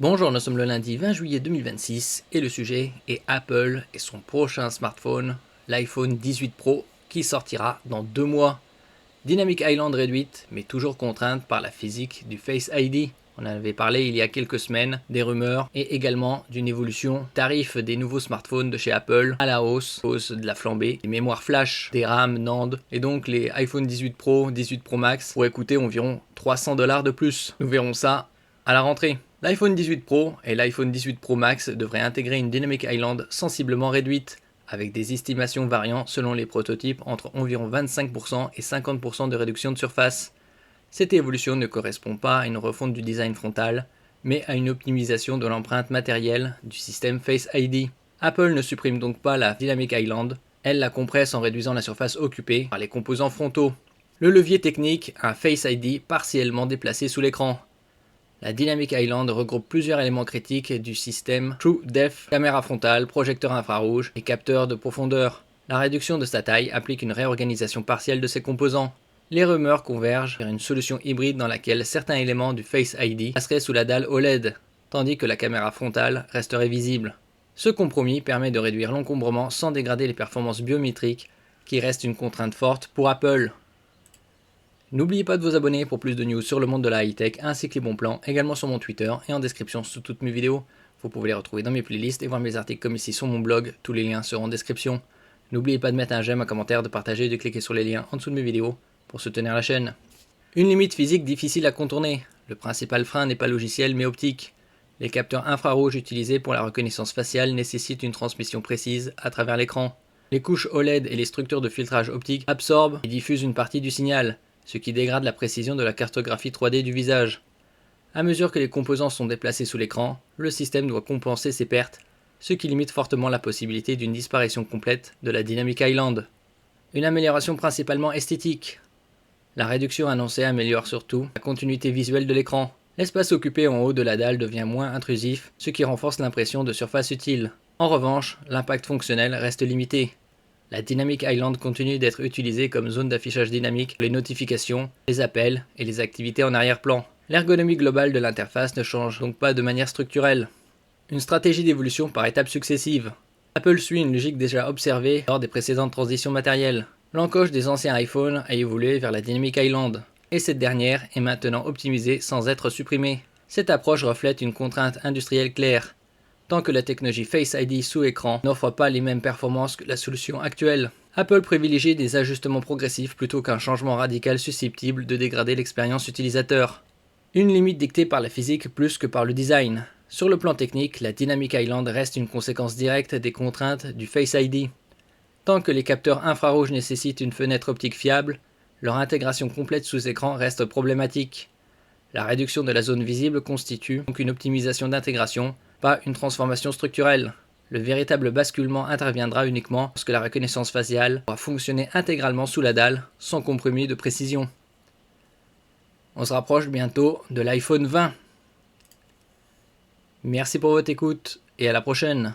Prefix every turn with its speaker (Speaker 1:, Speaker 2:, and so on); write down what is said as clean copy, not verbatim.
Speaker 1: Bonjour, nous sommes le lundi 20 juillet 2026 et le sujet est Apple et son prochain smartphone, l'iPhone 18 Pro, qui sortira dans 2 mois. Dynamic Island réduite, mais toujours contrainte par la physique du Face ID. On en avait parlé il y a quelques semaines, des rumeurs et également d'une évolution tarif des nouveaux smartphones de chez Apple à la hausse, de la flambée, des mémoires flash, des RAM, NAND, et donc les iPhone 18 Pro, 18 Pro Max pourraient coûter environ 300 $ de plus. Nous verrons ça à la rentrée. L'iPhone 18 Pro et l'iPhone 18 Pro Max devraient intégrer une Dynamic Island sensiblement réduite, avec des estimations variant selon les prototypes entre environ 25% et 50% de réduction de surface. Cette évolution ne correspond pas à une refonte du design frontal, mais à une optimisation de l'empreinte matérielle du système Face ID. Apple ne supprime donc pas la Dynamic Island, elle la compresse en réduisant la surface occupée par les composants frontaux. Le levier technique a un Face ID partiellement déplacé sous l'écran. La Dynamic Island regroupe plusieurs éléments critiques du système TrueDepth, caméra frontale, projecteur infrarouge et capteur de profondeur. La réduction de sa taille implique une réorganisation partielle de ses composants. Les rumeurs convergent vers une solution hybride dans laquelle certains éléments du Face ID passeraient sous la dalle OLED, tandis que la caméra frontale resterait visible. Ce compromis permet de réduire l'encombrement sans dégrader les performances biométriques, qui restent une contrainte forte pour Apple. N'oubliez pas de vous abonner pour plus de news sur le monde de la high-tech ainsi que les bons plans, également sur mon Twitter et en description sous toutes mes vidéos. Vous pouvez les retrouver dans mes playlists et voir mes articles comme ici sur mon blog, tous les liens seront en description. N'oubliez pas de mettre un j'aime, un commentaire, de partager et de cliquer sur les liens en dessous de mes vidéos pour soutenir la chaîne. Une limite physique difficile à contourner. Le principal frein n'est pas logiciel mais optique. Les capteurs infrarouges utilisés pour la reconnaissance faciale nécessitent une transmission précise à travers l'écran. Les couches OLED et les structures de filtrage optique absorbent et diffusent une partie du signal, ce qui dégrade la précision de la cartographie 3D du visage. À mesure que les composants sont déplacés sous l'écran, le système doit compenser ces pertes, ce qui limite fortement la possibilité d'une disparition complète de la Dynamic Island. Une amélioration principalement esthétique. La réduction annoncée améliore surtout la continuité visuelle de l'écran. L'espace occupé en haut de la dalle devient moins intrusif, ce qui renforce l'impression de surface utile. En revanche, l'impact fonctionnel reste limité. La Dynamic Island continue d'être utilisée comme zone d'affichage dynamique pour les notifications, les appels et les activités en arrière-plan. L'ergonomie globale de l'interface ne change donc pas de manière structurelle. Une stratégie d'évolution par étapes successives. Apple suit une logique déjà observée lors des précédentes transitions matérielles. L'encoche des anciens iPhones a évolué vers la Dynamic Island, et cette dernière est maintenant optimisée sans être supprimée. Cette approche reflète une contrainte industrielle claire, tant que la technologie Face ID sous écran n'offre pas les mêmes performances que la solution actuelle. Apple privilégie des ajustements progressifs plutôt qu'un changement radical susceptible de dégrader l'expérience utilisateur. Une limite dictée par la physique plus que par le design. Sur le plan technique, la Dynamic Island reste une conséquence directe des contraintes du Face ID. Tant que les capteurs infrarouges nécessitent une fenêtre optique fiable, leur intégration complète sous écran reste problématique. La réduction de la zone visible constitue donc une optimisation d'intégration, pas une transformation structurelle. Le véritable basculement interviendra uniquement lorsque la reconnaissance faciale pourra fonctionner intégralement sous la dalle, sans compromis de précision. On se rapproche bientôt de l'iPhone 20. Merci pour votre écoute et à la prochaine.